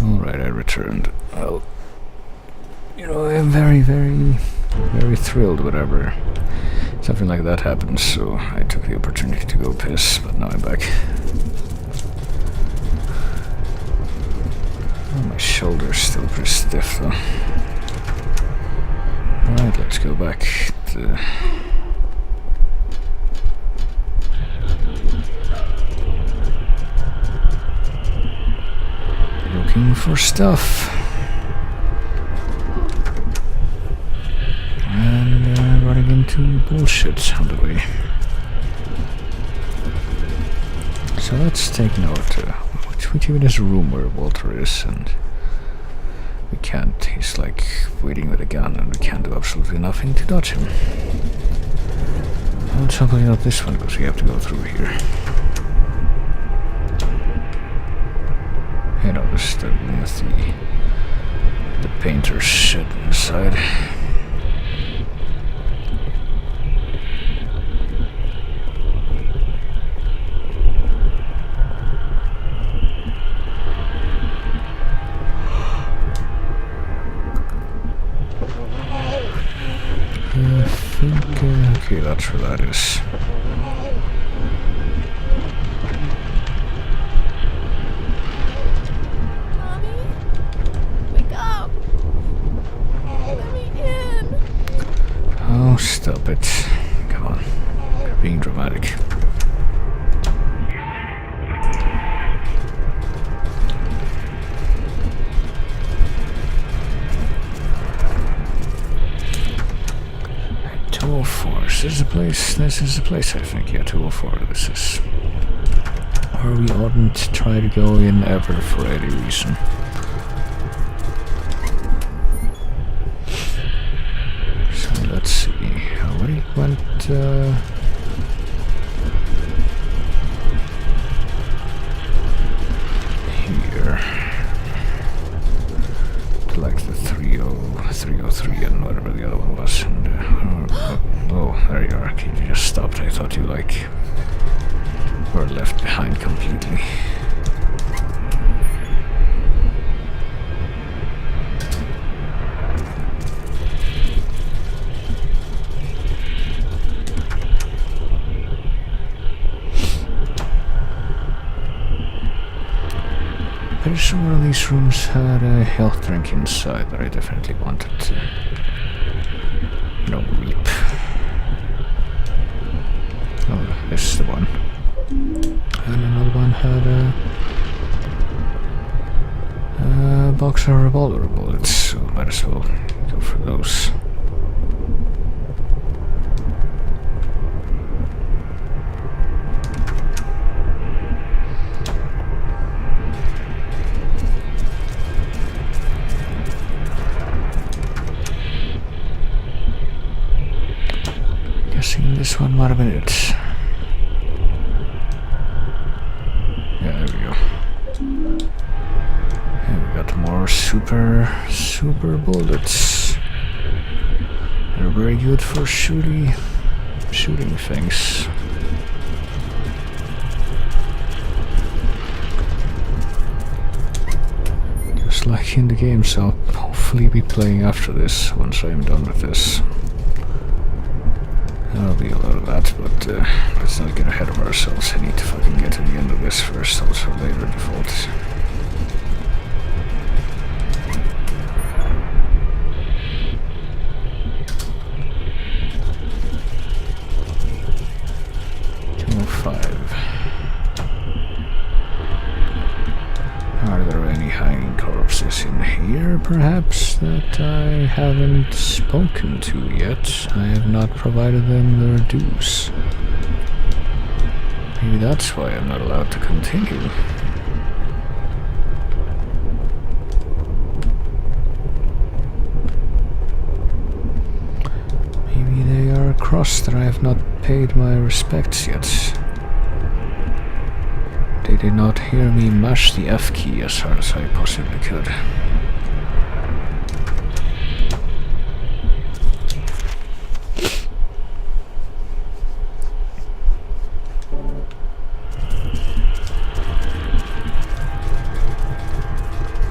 Alright, I returned. Well, you know, I'm very, very, very thrilled whenever something like that happens, so I took the opportunity to go piss, but now I'm back. Oh, my shoulder's still pretty stiff, though. Alright, let's go back to... looking for stuff. And running into bullshit on the way. So let's take note. Which even is a room where Walter is, and we can't. He's like waiting with a gun, and we can't do absolutely nothing to dodge him. Well, it's probably not this one because we have to go through here. You know, there's the painter's shit inside. I think, okay, that's where that is. Stop it. Come on. You're being dramatic. This is the place. This is the place, I think. Yeah, 204. This is where we oughtn't try to go in ever for any reason. So let's see. Where he went. Here. To like the 303 and whatever the other one was. And, oh, there you are. Okay, you just stopped. I thought you, like, were left behind completely. Pretty sure one of these rooms had a health drink inside that I definitely wanted to, you know, reap. Oh, this is the one. And another one had a box of revolver bullets, so might as well go for those. Guessing this one might have been it. Yeah, there we go. And we got more super bullets. They're very good for shooting things. Just like in the games I'll hopefully be playing after this, once I'm done with this. There'll be a lot of that, but let's not get ahead of ourselves. I need to fucking get to the end of this first, also later default. Are there any hanging corpses in here, perhaps, that I haven't spoken to yet? I have not provided them their dues. Maybe that's why I'm not allowed to continue. Maybe they are a cross that I have not paid my respects yet. They did not hear me mash the F key as hard as I possibly could.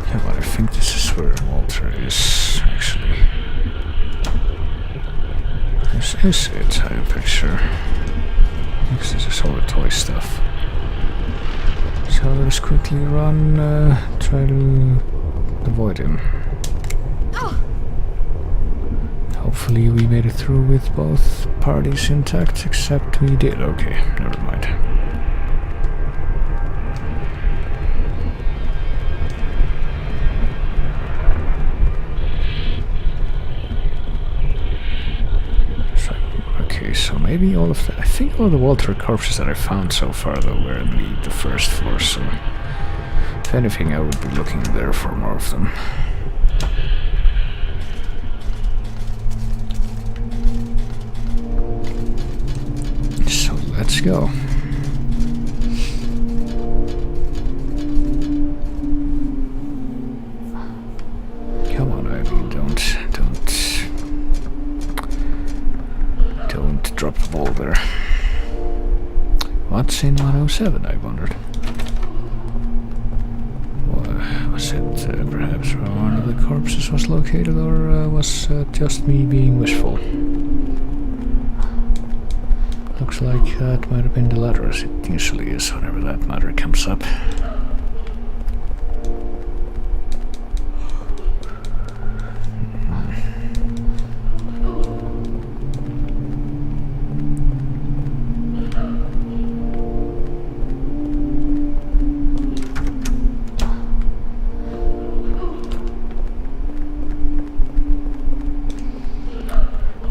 Yeah, but I think this is where Walter is, actually. This is it, I'm pretty sure. Because this is all the toy stuff. So let's quickly run, try to avoid him. Hopefully we made it through with both parties intact, except we did. Okay, never mind. Okay, so maybe all of that. I think all the Walter corpses that I found so far, though, were in the first floor, so if anything, I would be looking there for more of them. So let's go. Come on, Ivy, don't drop the ball there. What's in 107, I wondered. Was it perhaps where one of the corpses was located, or was just me being wishful? Looks like that might have been the latter, as it usually is whenever that matter comes up.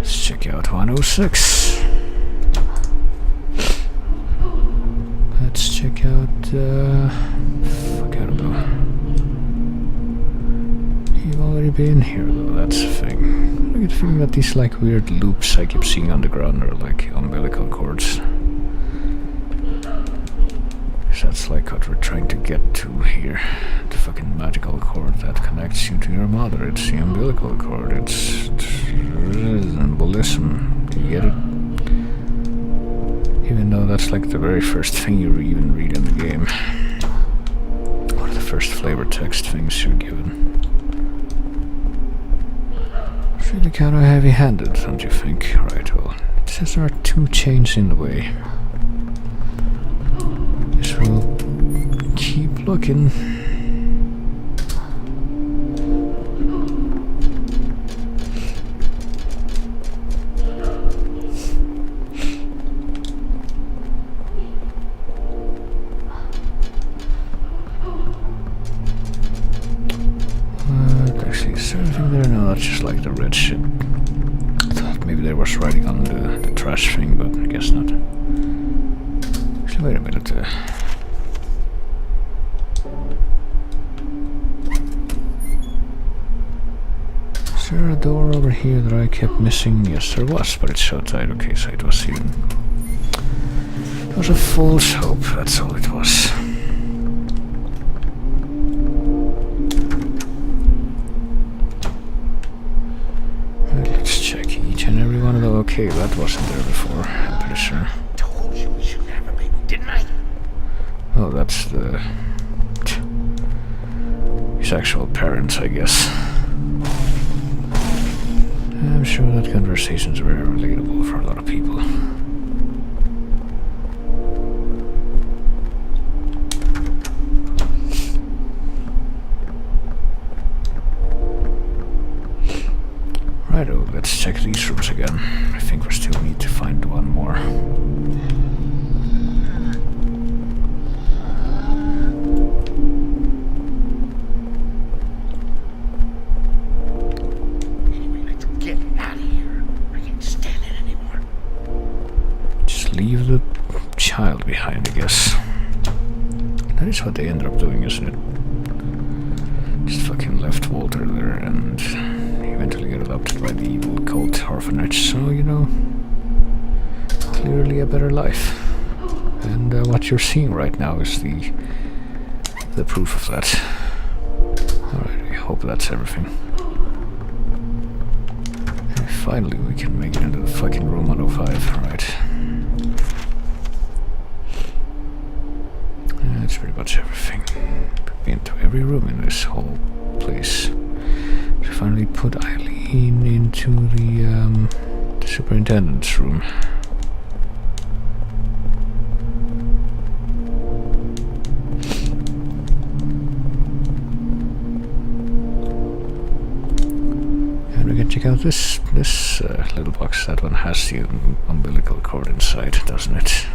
Check out 106. Let's check out, fuck, I don't know. You've already been here, though, that's the thing. I get the feeling that these, like, weird loops I keep seeing on the ground are, like, umbilical cords. So that's, like, what we're trying to get to here. The fucking magical cord that connects you to your mother. It's the umbilical cord. It's embolism. Do you get it? Even though that's like the very first thing you even read in the game. One of the first flavor text things you're given. It's really kind of heavy-handed, don't you think? Right, well, it says there are 2 chains in the way. Guess we'll keep looking. Just like the red shit. I thought maybe there was writing on the trash thing, but I guess not. Actually, wait a minute. Is there a door over here that I kept missing? Yes, there was, but it's so tight. Okay, so it was even. It was a false hope, that's all it was. Okay, that wasn't there before, I'm pretty sure. Told you we shouldn't have a baby, didn't I? Oh, that's the... his actual parents, I guess. I'm sure that conversation's very relatable for a lot of people. Righto, let's check these rooms again. I think we still need to find one more. Anyway, let's get out of here. I can't stand it anymore. Just leave the child behind, I guess. That is what they ended up doing, isn't it? Just fucking left Walter there and eventually get adopted by the evil cult orphanage, so, you know, clearly a better life. And what you're seeing right now is the proof of that. Alright, I hope that's everything. And finally we can make it into the fucking room 105, right. That's pretty much everything. Been to every room in this whole place. We finally put Eileen into the superintendent's room. And we can check out this little box. That one has the umbilical cord inside, doesn't it?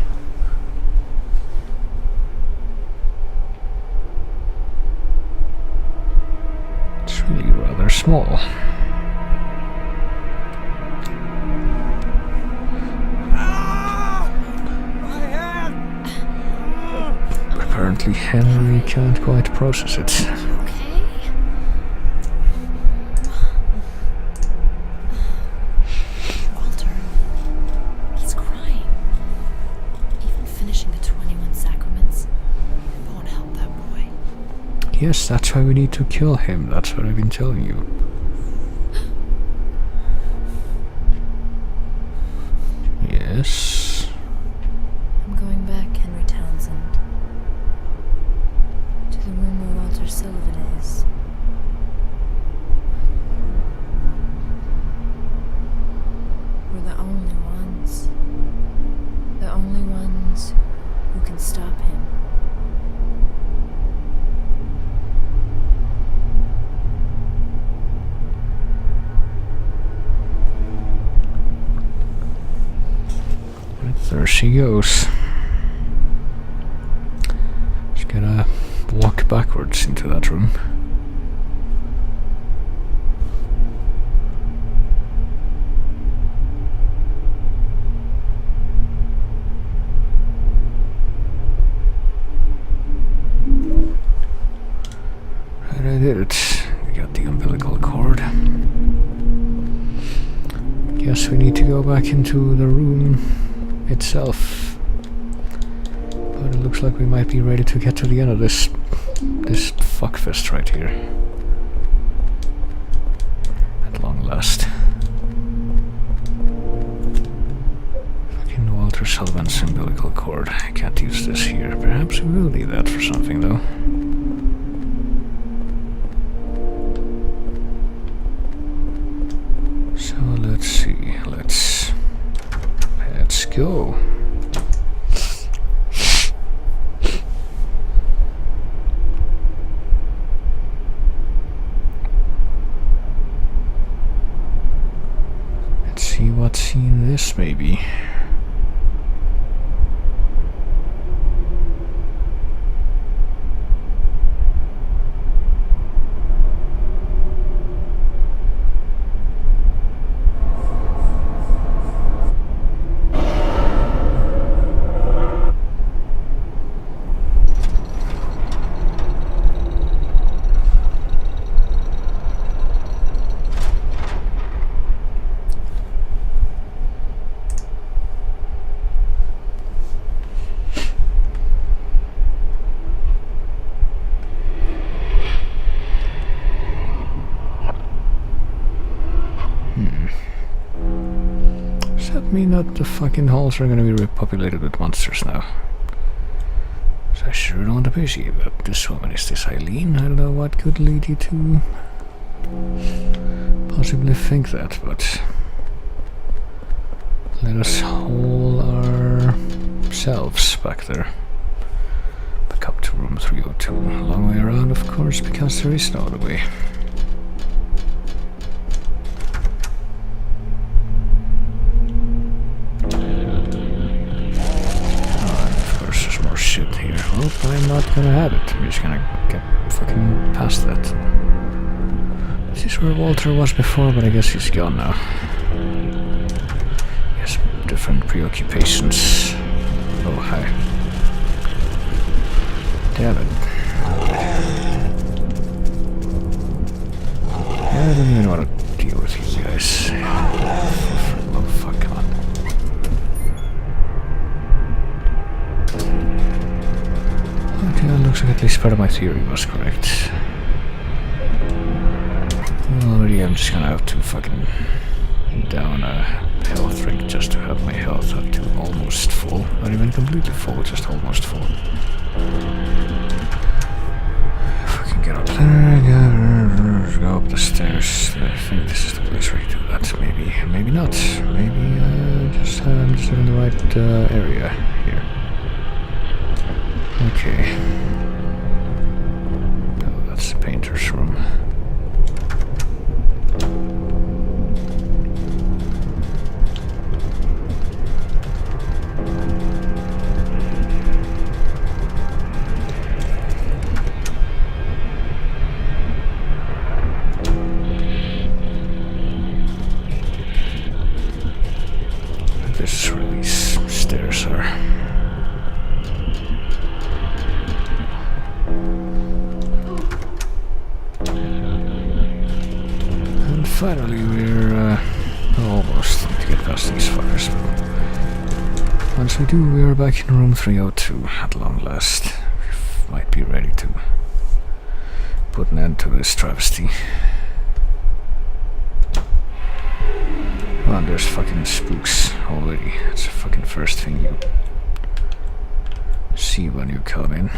It's really rather small. Apparently Henry can't quite process it. Okay. Walter, he's crying. Even finishing the 21 sacraments, it won't help that boy. Yes, that's why we need to kill him. That's what I've been telling you. Yes. I'm going back, Henry Townsend. To the room where Walter Sullivan is. We're the only ones. The only ones who can stop him. Right, there she goes. Just gotta walk backwards into that room. Right, I did it. We got the umbilical cord. Guess we need to go back into the room itself. But it looks like we might be ready to get to the end of this fuckfest right here. At long last. Fucking Walter Sullivan's umbilical cord. I can't use this here. Perhaps we will need that for something though. So let's see. Let's go. Let's see what's in this maybe. Does that mean that the fucking halls are gonna be repopulated with monsters now? So I sure don't appreciate that this woman is this Eileen. I don't know what could lead you to possibly think that, but let us haul ourselves back there. Back up to room 302. Long way around, of course, because there is no other way. Shit here. Well, I'm not gonna have it. I'm just gonna get fucking past that. This is where Walter was before, but I guess he's gone now. He has different preoccupations. Oh, hi. Damn it. I don't even want to deal with you guys. Oh, fuck, come on. part of my theory was correct. Already I'm just gonna have to fucking down a health drink just to have my health up to almost full. Not even completely full, just almost full. Fucking get up there, go up the stairs. I think this is the place where you do that. Maybe, maybe not. Maybe I'm just in the right area here. Okay. Oh, that's the painter's room. This is where these stairs are. And finally we're almost to get past these fuckers. But once we do, we are back in room 302 at long last. We might be ready to put an end to this travesty. Oh, and there's fucking spooks already. That's the fucking first thing you see when you come in,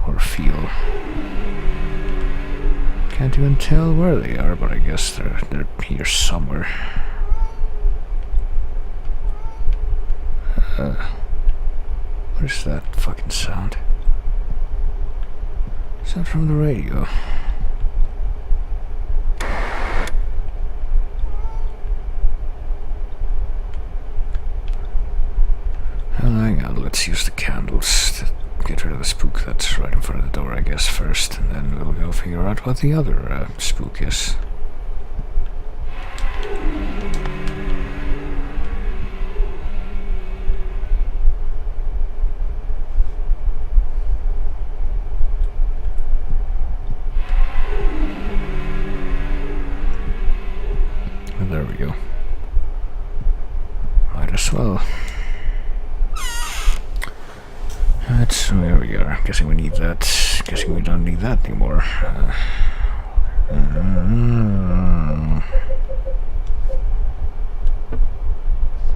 or feel. Can't even tell where they are, but I guess they're here somewhere. What is that fucking sound? Is that from the radio? Hang on, let's use the candles to get rid of the spook that's right in front of the door, I guess, first, and then we'll go figure out what the other spook is. And there we go. Might as well. That's where we are. Guessing we need that. Guessing we don't need that anymore.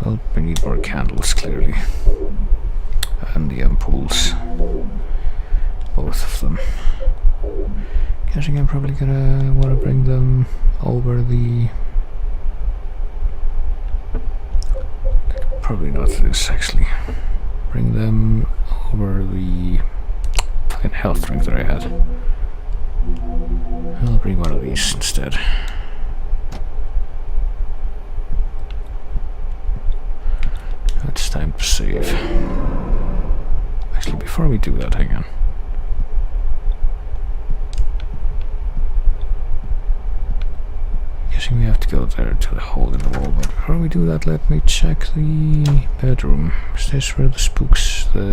Well, we need more candles, clearly. And the ampoules. Both of them. Guessing I'm probably gonna want to bring them over the... Probably not this, actually. Bring them over the fucking health drink that I had. I'll bring one of these instead. It's time to save. Actually, before we do that, hang on. Guessing we have to go there to the hole in the wall, but before we do that, let me check the bedroom. Is this where the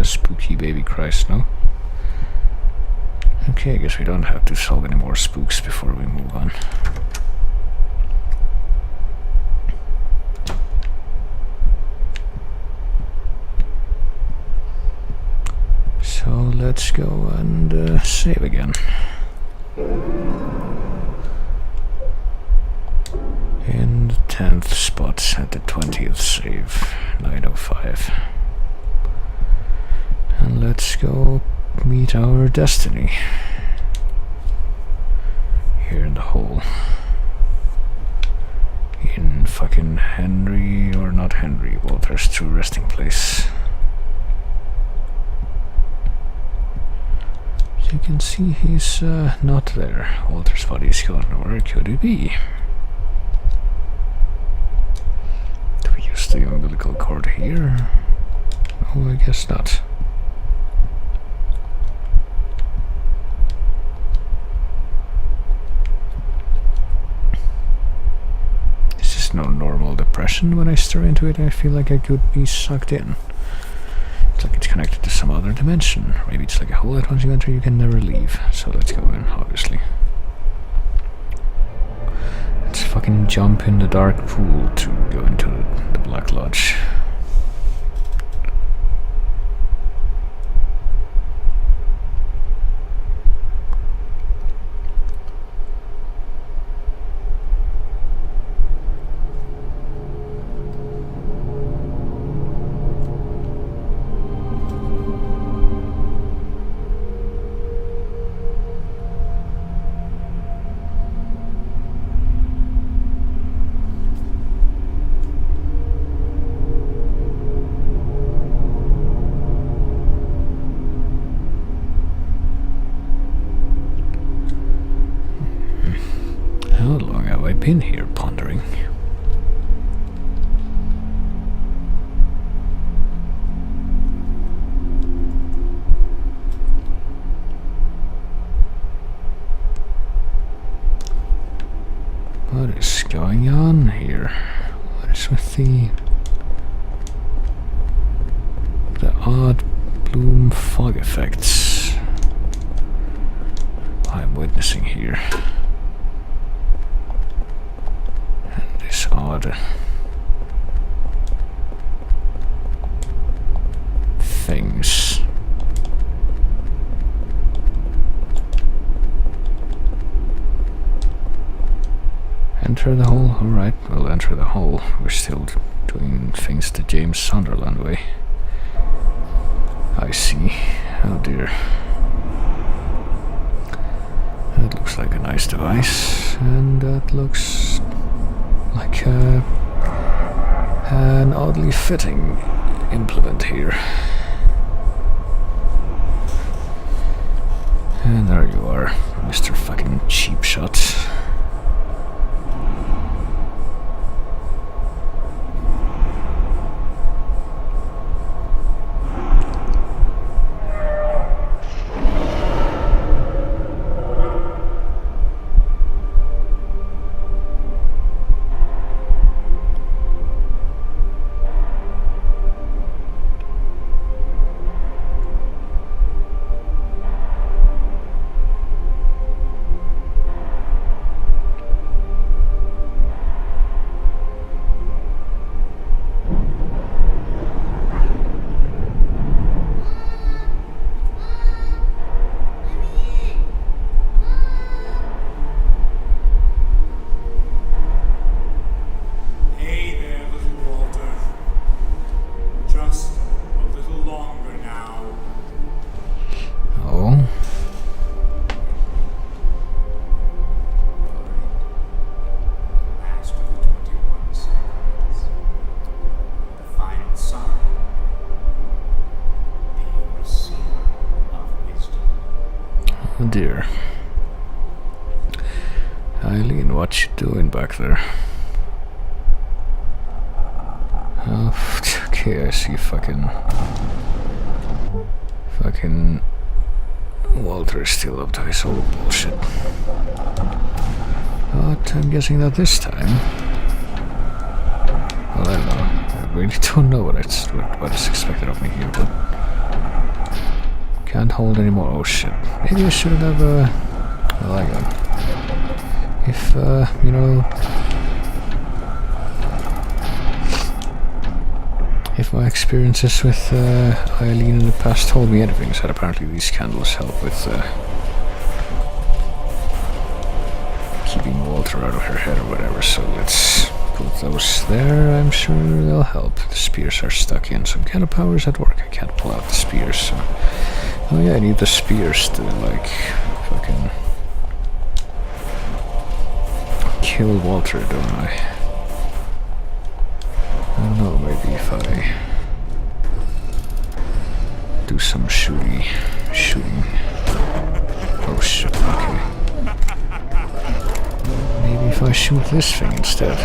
spooky baby cries? No? Okay, I guess we don't have to solve any more spooks before we move on. So let's go and save again. In the 10th spot at the 20th save, 905. And let's go meet our destiny. Here in the hole. In fucking Henry, or not Henry, Walter's true resting place. As you can see, he's not there. Walter's body is gone. Where could he be? The umbilical cord here? No, I guess not. This is no normal depression. When I stare into it, I feel like I could be sucked in. It's like it's connected to some other dimension. Maybe it's like a hole that once you enter you can never leave. So let's go in, obviously. Let's fucking jump in the dark pool to go into the Black Lodge. been here pondering. What is going on here? What is with the odd bloom fog effects I'm witnessing here? And this odd things. Enter the hole? Alright, we'll enter the hole. We're still doing things the James Sunderland way. I see. Oh dear. That looks like a nice device, and that looks like an oddly fitting implement here. And there you are, Mr. fucking Cheap Shot. Oh dear. Eileen, what you doing back there? Oh, okay, I see fucking Walter is still up to his old bullshit. But I'm guessing that this time... Well, I don't know. I really don't know what is expected of me here, but... Can't hold anymore. Oh shit. Maybe I should have, well, I got... If, you know... If my experiences with Eileen in the past told me anything, so apparently these candles help with keeping Walter out of her head or whatever, so let's put those there. I'm sure they'll help. The spears are stuck in. Some kind of power's at work. I can't pull out the spears, so... Oh yeah, I need the spears to, like, fucking... kill Walter, don't I? I don't know, maybe if I do some shooting. Oh shit, okay. Maybe if I shoot this thing instead.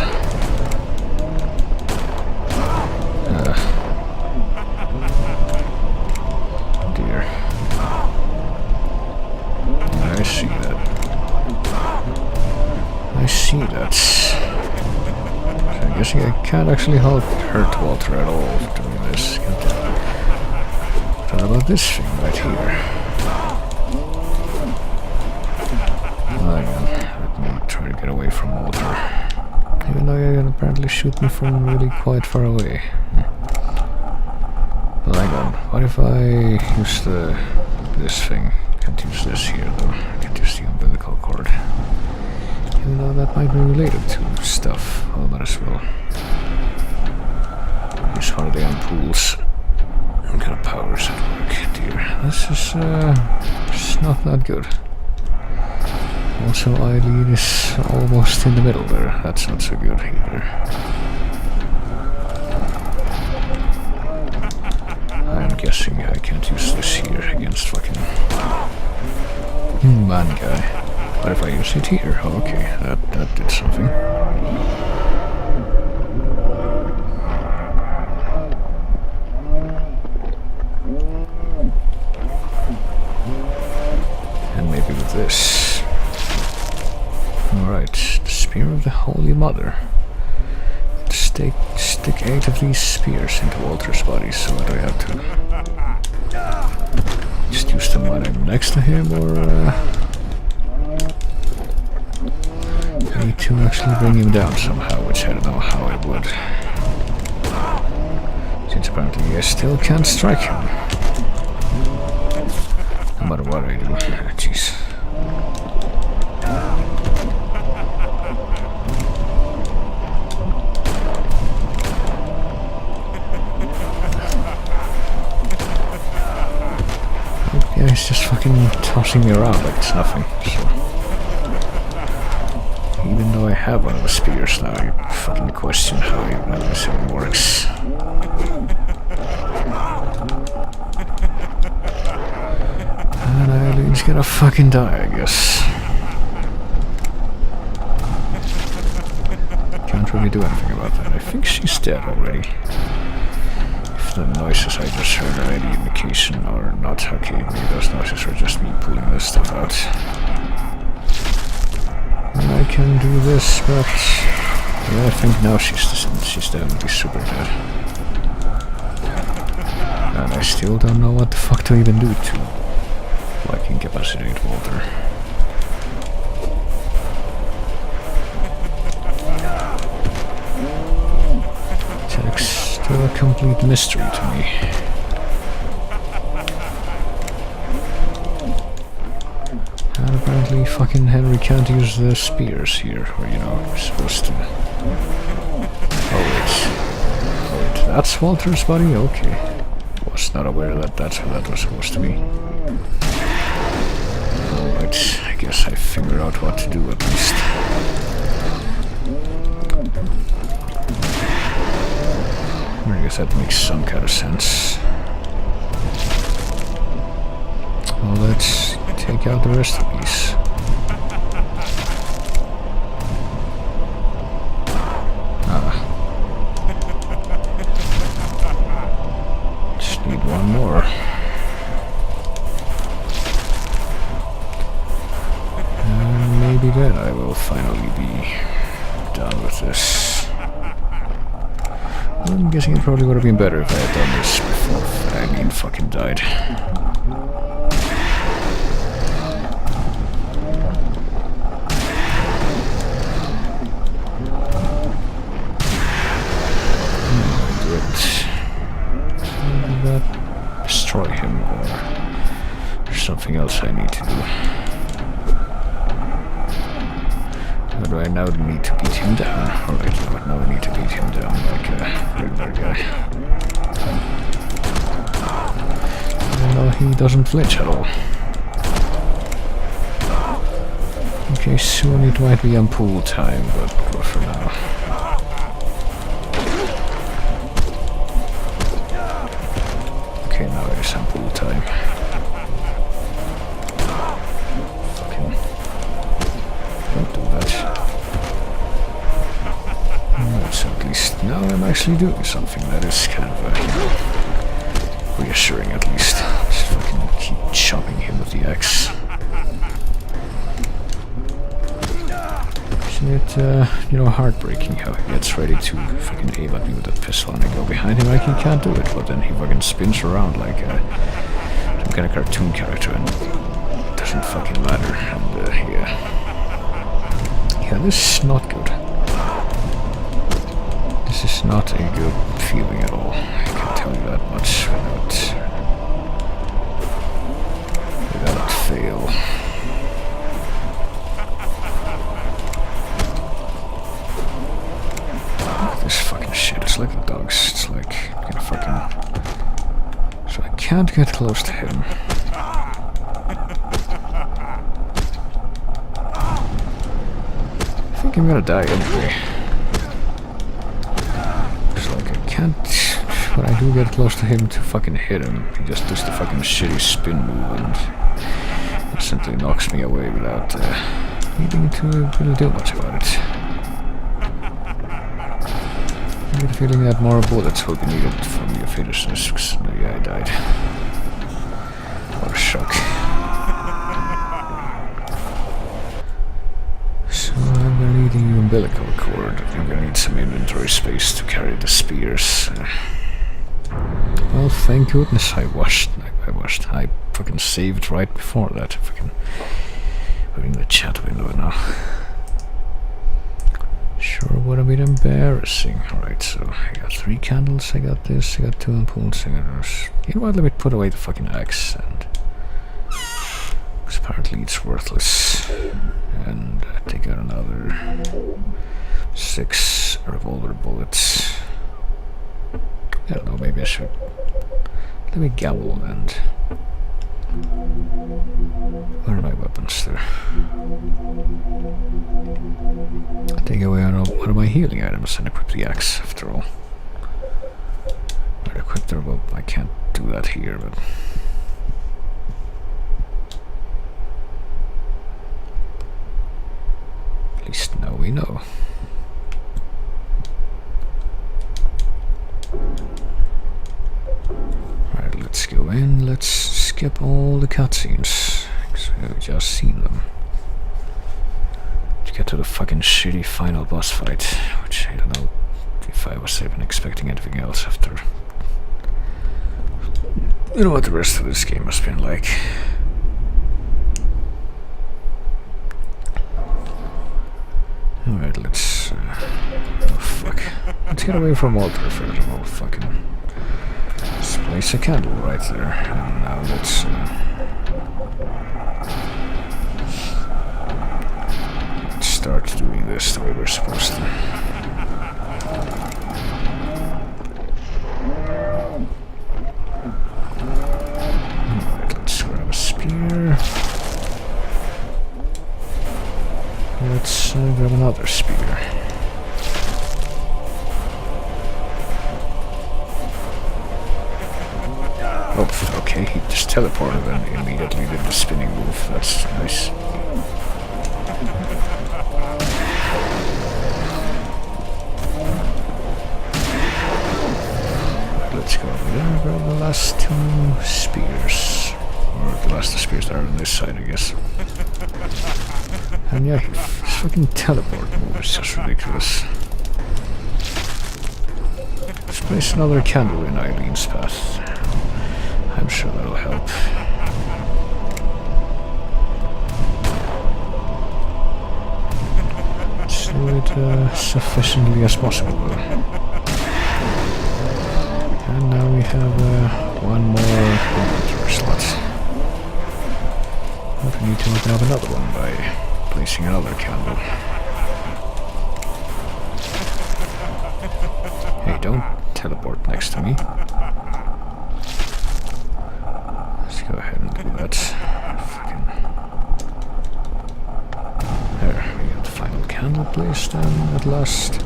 Dear. I see that. I see that. I guess I can't actually hurt Walter at all doing this. What about this thing right here? Hang on, let me try to get away from Walter. Even though he can apparently shoot me from really quite far away. Well, hang on, what if I use this thing? Can't use this here though. I can't use the umbilical cord. Even though that might be related to stuff, well, might as well use one of the ampoules. What kind of powers at work, dear? This is not that good. Also, Eileen is almost in the middle there. That's not so good either. I'm guessing I can't use this here against fucking man guy. What if I use it here? Oh, okay, that did something. And maybe with this. Alright, the Spear of the Holy Mother. Stick 8 of these spears into Walter's body, so what do I have to... Just use them when I'm next to him, or... I need to actually bring him down somehow, which I don't know how I would. Since apparently I still can't strike him. No matter what I do. Jeez. Yeah, he's just fucking tossing me around like it's nothing, so... Even though I have one of the spears now, I fucking question how this even works. And Eileen's gonna fucking die, I guess. Can't really do anything about that. I think she's dead already. If the noises I just heard are any indication or not, okay, maybe those noises are just me pulling this stuff out. And I can do this, but yeah, I think now she's definitely super dead. And I still don't know what the fuck to even do to like incapacitate Walter. It's still a complete mystery to me. And apparently fucking Henry can't use the spears here, or you know, we're supposed to... Oh wait, that's Walter's body? Okay. Was not aware that that's what that was supposed to be. Alright, I guess I figured out what to do at least. I guess that makes some kind of sense. Well, let's take out the rest of these. Just need one more. And maybe then I will finally be done with this. I'm guessing it probably would have been better if I had done this before Eileen fucking died. Maybe that destroy him, or there's something else I need to do. Or do I now need to beat him down? Alright, now I need to beat him down like a regular guy. Even though he doesn't flinch at all. Okay, soon it might be on pool time, but for now. Okay, now it is on pool time. Fucking... Don't do that. So at least now I'm actually doing something that is kind of reassuring at least. Just fucking keep chopping him with the axe. Isn't it, you know, heartbreaking how he gets ready to fucking aim at me with a pistol and I go behind him like he can't do it, but then he fucking spins around like some kind of cartoon character and it doesn't fucking matter. And yeah, this is not good. This is not a good feeling at all. I can tell you that much without fail. This fucking shit is like the dogs. It's like gonna fucking... So I can't get close to him. I think I'm gonna die anyway. Can't, when I do get close to him to fucking hit him, he just does the fucking shitty spin move and instantly knocks me away without needing to really do much about it. I get a feeling that more bullets will be needed for me to finish this, because the guy died. What a shock. So I'm gonna need the umbilical cord. I'm gonna need some inventory space to carry the spears. Well, thank goodness I fucking saved right before that. Fucking we're in the chat window now. Sure would have been embarrassing. Alright, so I got 3 candles, I got this, I got 2 ampoules, I got those. You know what, let me put away the fucking axe, and because apparently it's worthless. And I take out another 6 revolver bullets. I don't know, maybe I should. Let me gamble and. Where are my weapons there? I take away one of my healing items and equip the axe after all. I'd equip the well, I can't do that here, but. At least now we know. Alright, let's go in. Let's skip all the cutscenes, because we've just seen them. To get to the fucking shitty final boss fight, which I don't know if I was even expecting anything else after. You know what the rest of this game has been like. Alright, let's. Oh fuck. Let's get away from Walter first of all. Fucking. Let's place a candle right there. And now let's. Let's start doing this the way we're supposed to. Alright, let's grab a spear. Let's grab another spear. Oh, okay, he just teleported and immediately did the spinning move. That's nice. Let's go over there and grab the last 2 spears. Or the last 2 spears that are on this side, I guess. And yeah, his fucking teleport move is just ridiculous. Let's place another candle in Eileen's path. I'm sure that'll help. Let's do it sufficiently as possible. And now we have 1 more inventory slot. But we need to open up another one by placing another candle. Hey, don't teleport next to me. Let's go ahead and do that. Fucking. There, we got the final candle placed, and at last,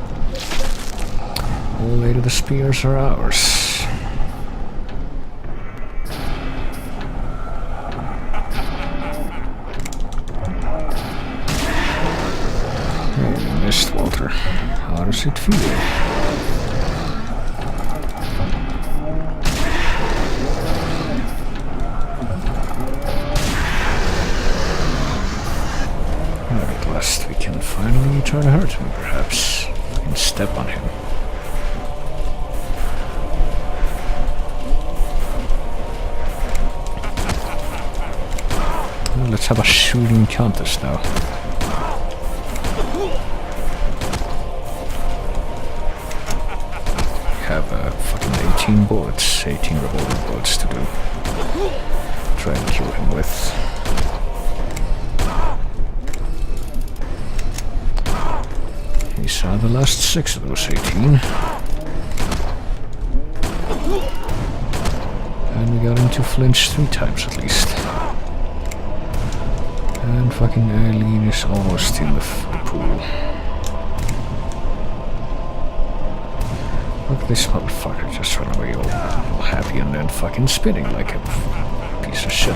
all 8 of the spears are ours. Walter, how does it feel? At last we can finally try to hurt him, perhaps, and step on him. Well, let's have a shooting contest now. Have fucking 18 bullets, 18 revolver bullets to do. Try and kill him with. These are the last 6 of those 18. And we got him to flinch 3 times at least. And fucking Eileen is almost in the pool. Look at this motherfucker just run away all happy and then fucking spinning like a piece of shit.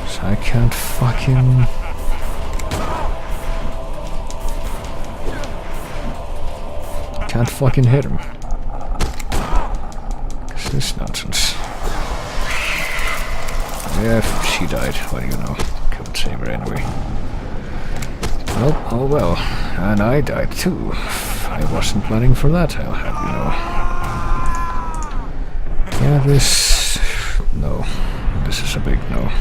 So I can't fucking... Can't fucking hit him. What's this nonsense? Yeah, she died. What do you know? Couldn't save her anyway. Well, oh well. And I died too. I wasn't planning for that, I'll have you know. Yeah, this... No. This is a big no.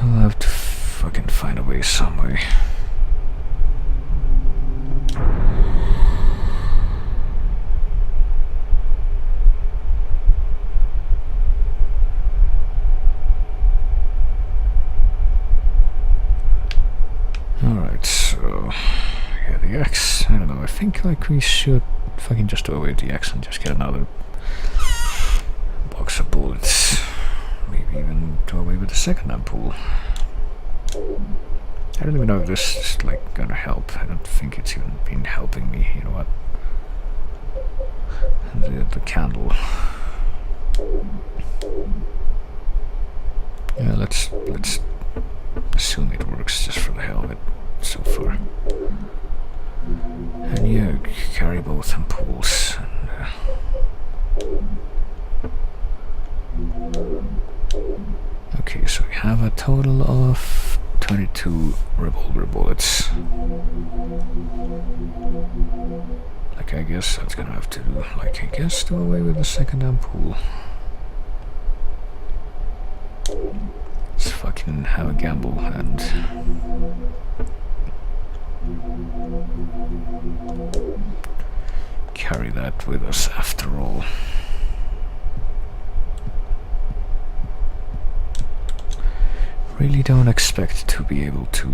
I'll have to fucking find a way some way. Alright, so... Yeah, the axe. I don't know, I think like we should fucking just do away with the axe and just get another box of bullets. Maybe even do away with the second-hand pool. I don't even know if this is like gonna help. I don't think it's even been helping me. You know what? The candle. Yeah, let's assume it works just for the hell of it so far. And yeah, carry both and pools. Okay, so we have a total of 22 revolver bullets. Like, I guess that's gonna have to do, like, I guess do away with the second-hand pool. Let's fucking have a gamble and... carry that with us after all. Really don't expect to be able to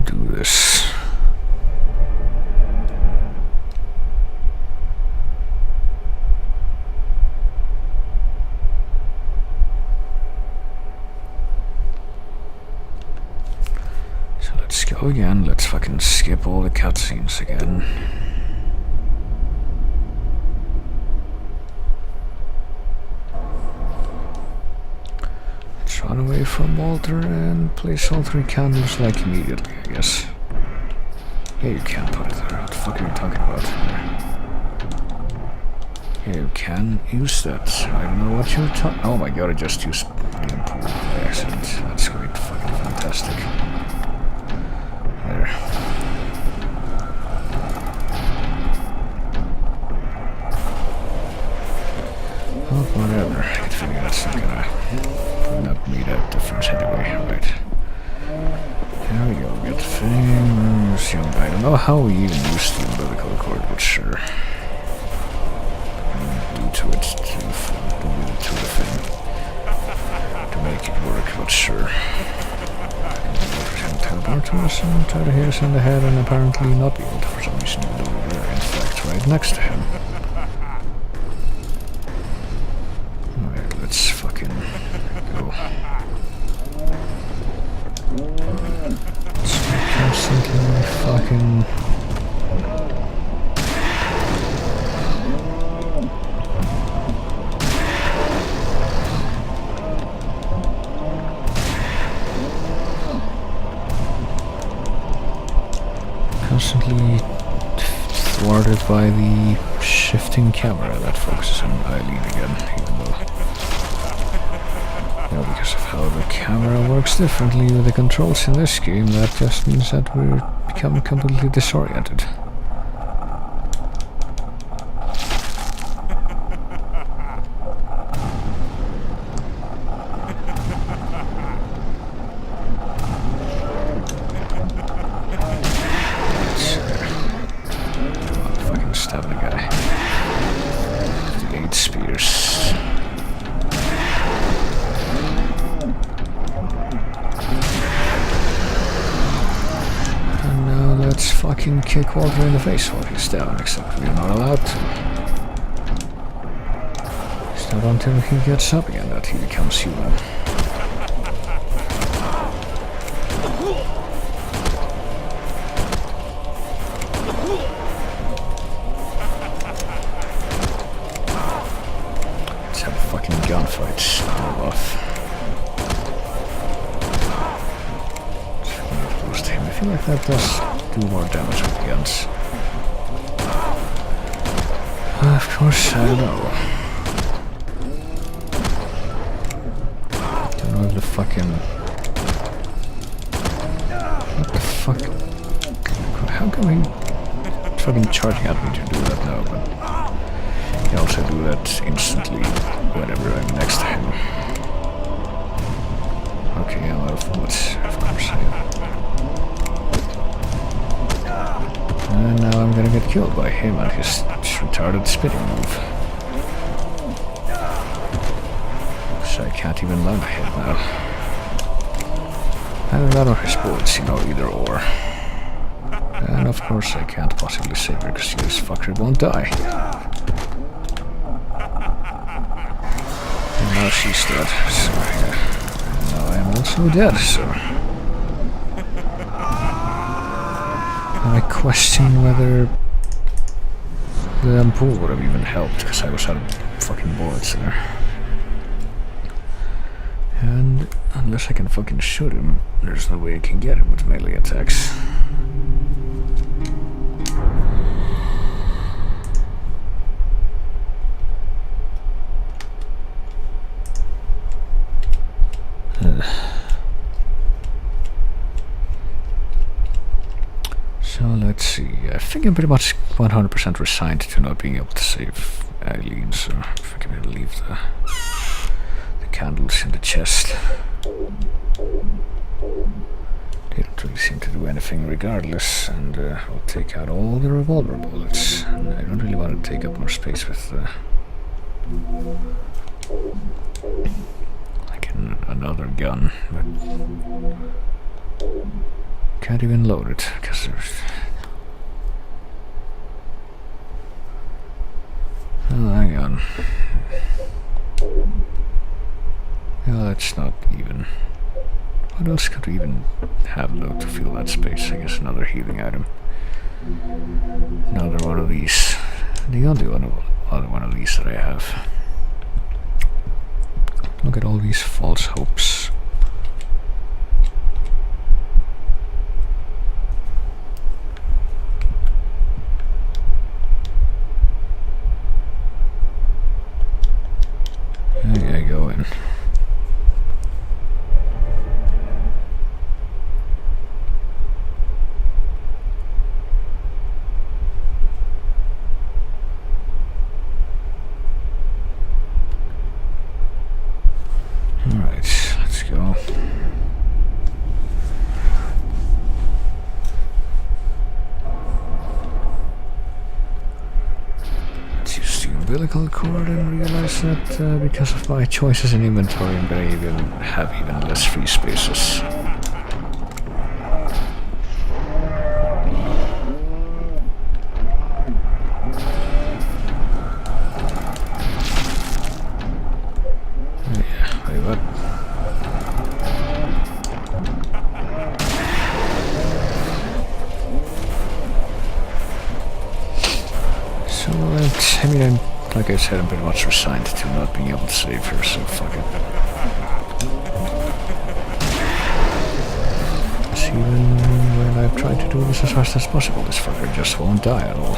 do this. So let's go again, let's fucking skip all the cutscenes again. Run away from Walter and place all 3 candles like immediately, I guess. Yeah, you can put it there. What the fuck are you talking about? Yeah, you can use that. I don't know what you're talking. Oh my god, I just used the pool by accident. That's great. Fucking fantastic. There. Oh, whatever. I can figure that's not gonna not be that difference anyway, right? There we go, get things. I don't know how we even used the umbilical cord, but sure. Do to it to the thing. To make it work, but sure. Teleport to us and try to hit us in the head and apparently not be able to for some reason, even though we're in fact right next to him. Alright, let's fucking go. Let's constantly fucking... constantly thwarted by the shifting camera that focuses on Eileen again, even though, you know, because of how the camera works differently with the controls in this game, that just means that we become completely disoriented. Kick Walter in the face while he's down, except we're not allowed to. It's not until he gets up again that he becomes human. does do more damage with guns. Of course, I don't know. Don't know if the fucking... What the fuck? How come he fucking charging at me to do that now, but he can also do that instantly whenever I'm next to him. Okay, I'm out of bullets, of course I am. And now I'm gonna get killed by him and his retarded spitting move. So I can't even land a hit now. And none of his bullets, you know, either or. And of course I can't possibly save her because this fucker won't die. And now she's dead, so yeah. And now I am also dead, so... I question whether the ampoule would have even helped, because I was out of fucking bullets there. And unless I can fucking shoot him, there's no way I can get him with melee attacks. So let's see, I think I'm pretty much 100% resigned to not being able to save Eileen, so I think I'm gonna leave the candles in the chest. They don't really seem to do anything regardless, and I'll take out all the revolver bullets. And I don't really want to take up more space with like another gun, but can't even load it because there's... Oh, hang on. Yeah, that's not even... What else could we even have though to fill that space? I guess another healing item. Another one of these. The only other one of these that I have. Look at all these false hopes. There you go in. Alright, let's go. Let's use the umbilical cord and realize that because of my choices in inventory I'm gonna have even less free spaces. I mean, like I said, I'm pretty much resigned to not being able to save her, so fuck it. So even when I've tried to do this as fast as possible, this fucker just won't die at all.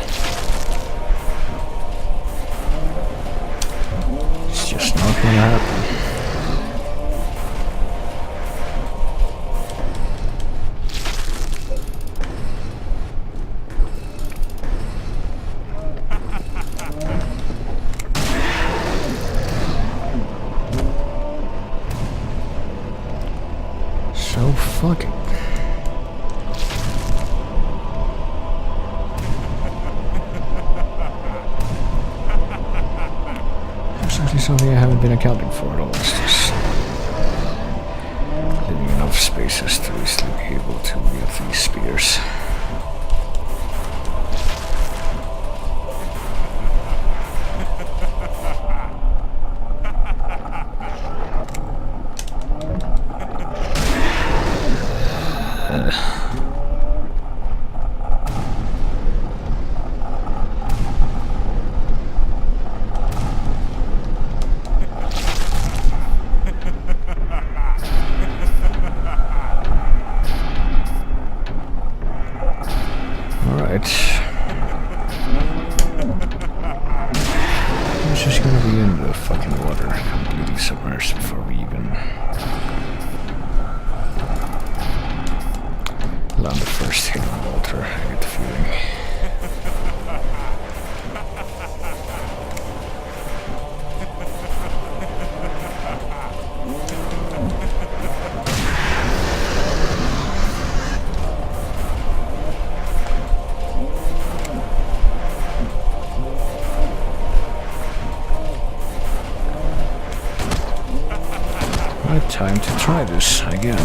It's just not gonna happen. So fuck it. There's actually something I haven't been accounting for at all. It's just leaving enough spaces to easily be able to get these spears. Alright. It's just gonna be in the fucking water, completely submerged before we even land the first hit on Walter, I get the feeling. Right, time to try this again.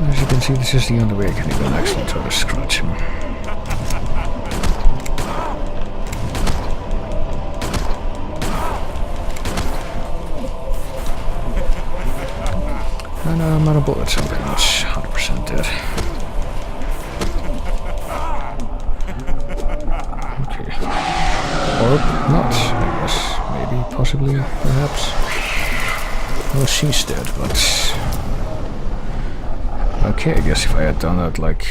As you can see, this is the only way I can even actually try to scratch him. And I'm out of bullets, I'm pretty much 100% dead. Okay. Or not, I guess. Maybe, possibly, perhaps. Well, she's dead, but... Okay, I guess if I had done that, like...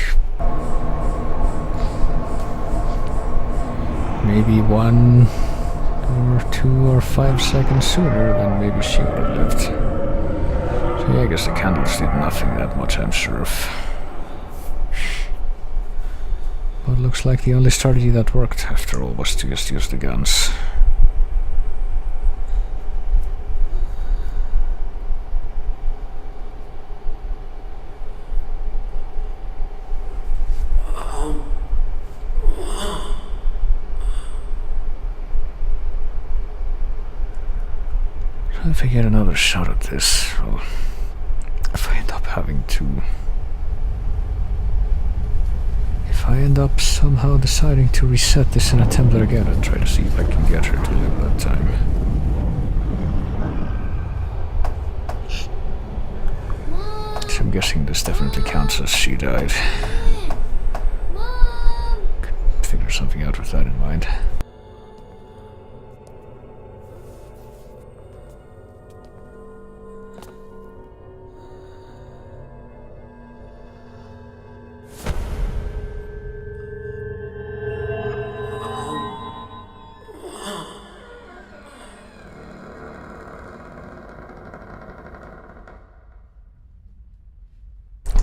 maybe 1 or 2 or 5 seconds sooner, then maybe she would have lived. So yeah, I guess the candles did nothing that much, I'm sure of. But looks like the only strategy that worked, after all, was to just use the guns. If I get another shot at this, well, if I end up having to... If I end up somehow deciding to reset this and attempt it again and try to see if I can get her to live that time. So I'm guessing this definitely counts as she died. Could figure something out with that in mind.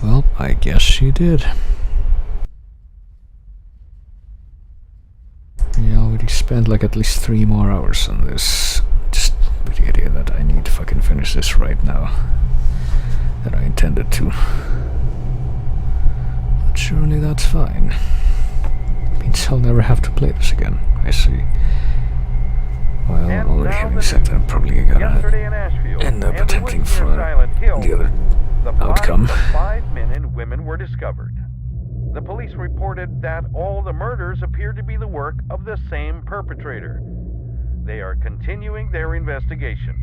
Well, I guess she did. We already spent like at least 3 more hours on this. Just with the idea that I need to fucking finish this right now. That I intended to. But surely that's fine. Means I'll never have to play this again, I see. Well, already having said that, I'm probably gonna end up attempting for the other outcome. The 5 men and women were discovered. The police reported that all the murders appear to be the work of the same perpetrator. They are continuing their investigation.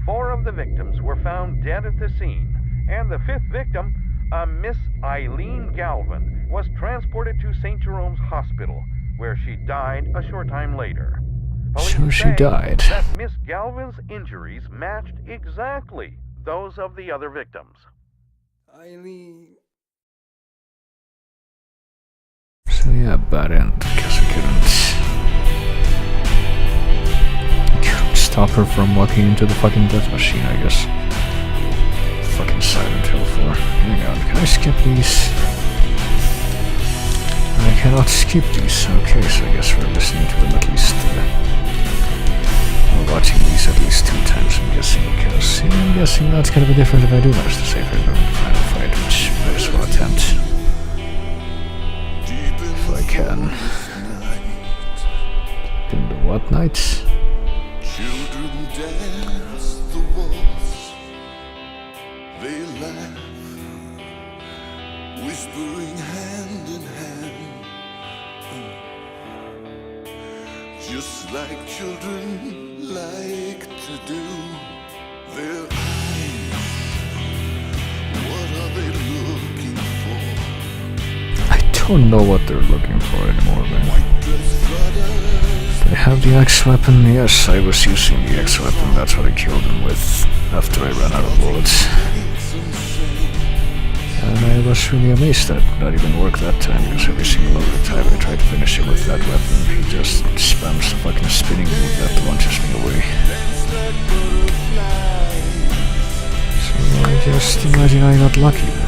4 of the victims were found dead at the scene, and the 5th victim, a Miss Eileen Galvin, was transported to St. Jerome's Hospital, where she died a short time later. So she died. That Miss Galvin's injuries matched exactly those of the other victims. Eileen. So yeah, bad end, because I couldn't stop her from walking into the fucking death machine, I guess. Fucking Silent Hill 4. Hang on, can I skip these? I cannot skip these. Okay, so I guess we're listening to them at least, or watching these at least 2 times, I'm guessing, because yeah, I'm guessing that's gonna be different if I do manage to save her during the final fight, which I might as well attempt. If I can. In the what night? Children dance the waltz. They laugh, whispering hand in hand. Just like children like to do. Their eyes don't know what they're looking for anymore, man. They have the X weapon. Yes, I was using the X weapon. That's what I killed them with after I ran out of bullets. And I was really amazed that that even worked that time, because every single other time I tried to finish him with that weapon, he just spams the fucking spinning move that launches me away. So I just imagine I got lucky there.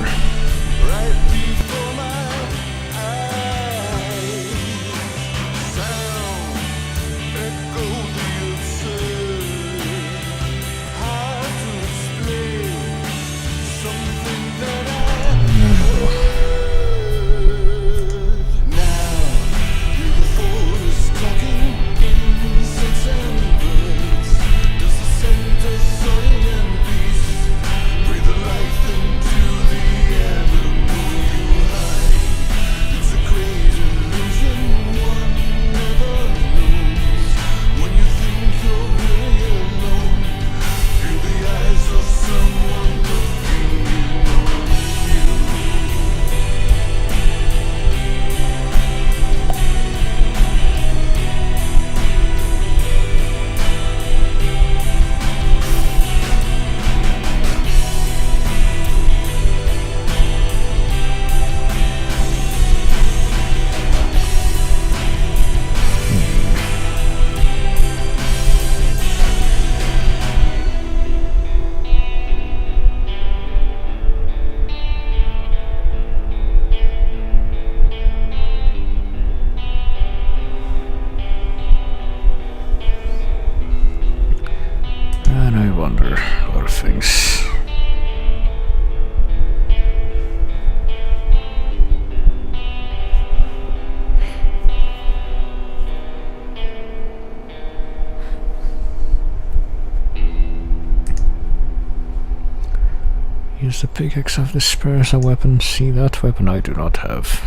Use the pickaxe of despair as a weapon. See, that weapon I do not have.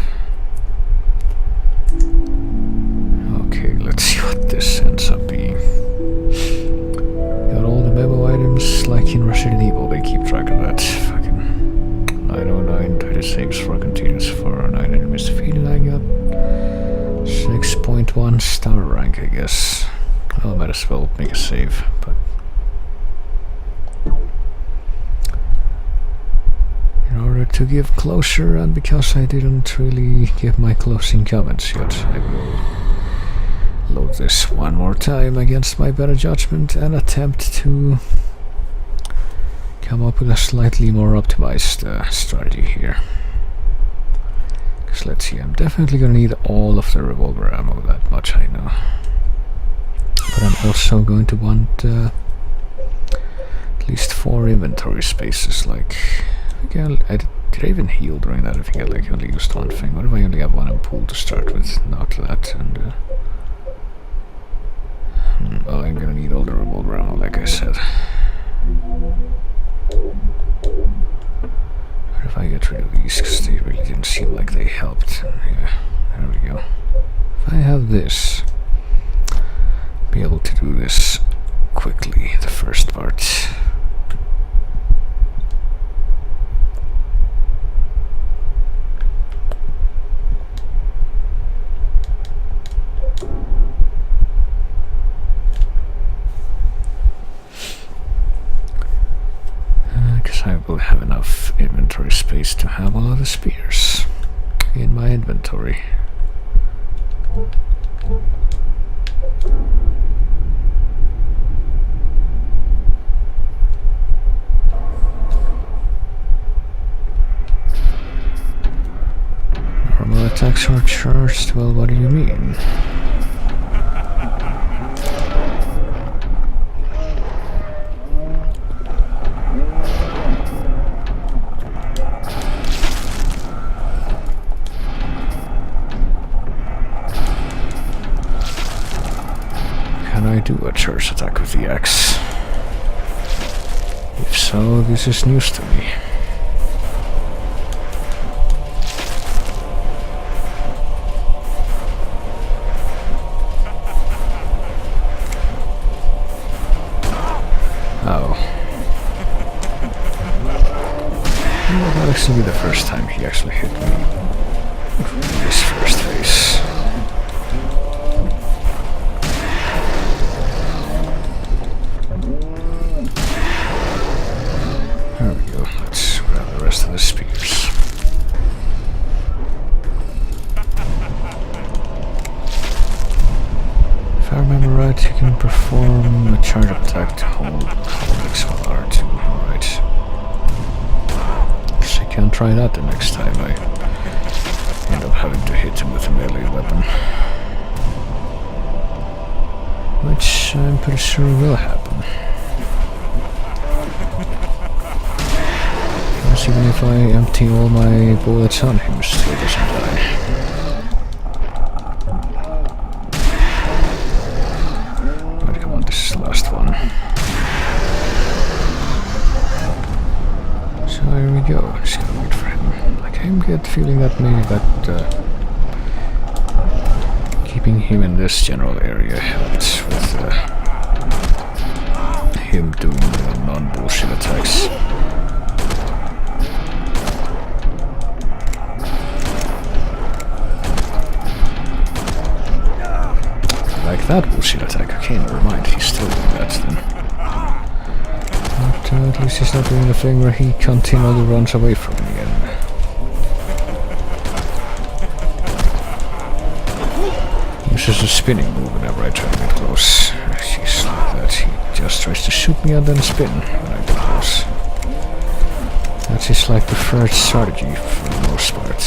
Okay, let's see what this ends up being. Got all the memo items like in Resident Evil, they keep track of that. Fucking 909, 36 for continuous for 9 enemies defeated. I got 6.1 star rank, I guess. Well, I might as well make a save, but in order to give closure, and because I didn't really give my closing comments yet, I will load this one more time against my better judgment and attempt to come up with a slightly more optimized strategy here. Because let's see, I'm definitely gonna need all of the revolver ammo, that much I know. But I'm also going to want at least 4 inventory spaces, like... Did I even heal during that? I think I only used one thing. What if I only have one ampoule to start with? Not that, and well, I'm gonna need all the revolver ammo, like I said. What if I get rid of these, because they really didn't seem like they helped. Yeah, there we go. If I have this, be able to do this quickly, the first part. I will have enough inventory space to have all of the spears in my inventory. Normal attacks are charged? Well, what do you mean? I do a charge attack with the axe? If so, this is news to me. Oh. Well, that'll actually be the first time he actually hit me. This first phase. There we go. Let's grab the rest of the spears. If I remember right, you can perform a charge attack to hold X while R2. Alright. Guess I can try that the next time I end up having to hit him with a melee weapon. Which I'm pretty sure will happen. Because even if I empty all my bullets on him, he still doesn't die. Right, come on, this is the last one. So here we go, just gotta wait for him. Like, I get the feeling that maybe that keeping him in this general area helps with him doing the non-bullshit attacks. Like that bullshit attack, okay, never mind, he's still doing that then. But at least he's not doing the thing where he continually runs away from me again. Uses a spinning move whenever I try to get close. She's like that, he just tries to shoot me and then spin when I get close. That's his like preferred strategy for the most part.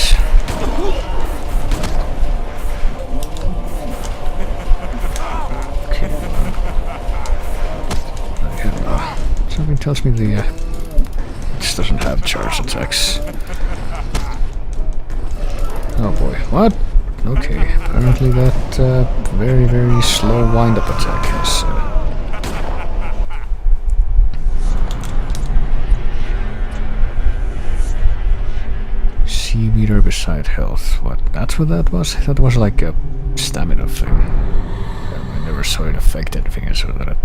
Something tells me this doesn't have charge attacks. Oh boy, what? Okay, apparently that very, very slow wind-up attack has seaweed herbicide health. What? That's what that was? I thought it was like a stamina thing. I never saw it affect anything, so that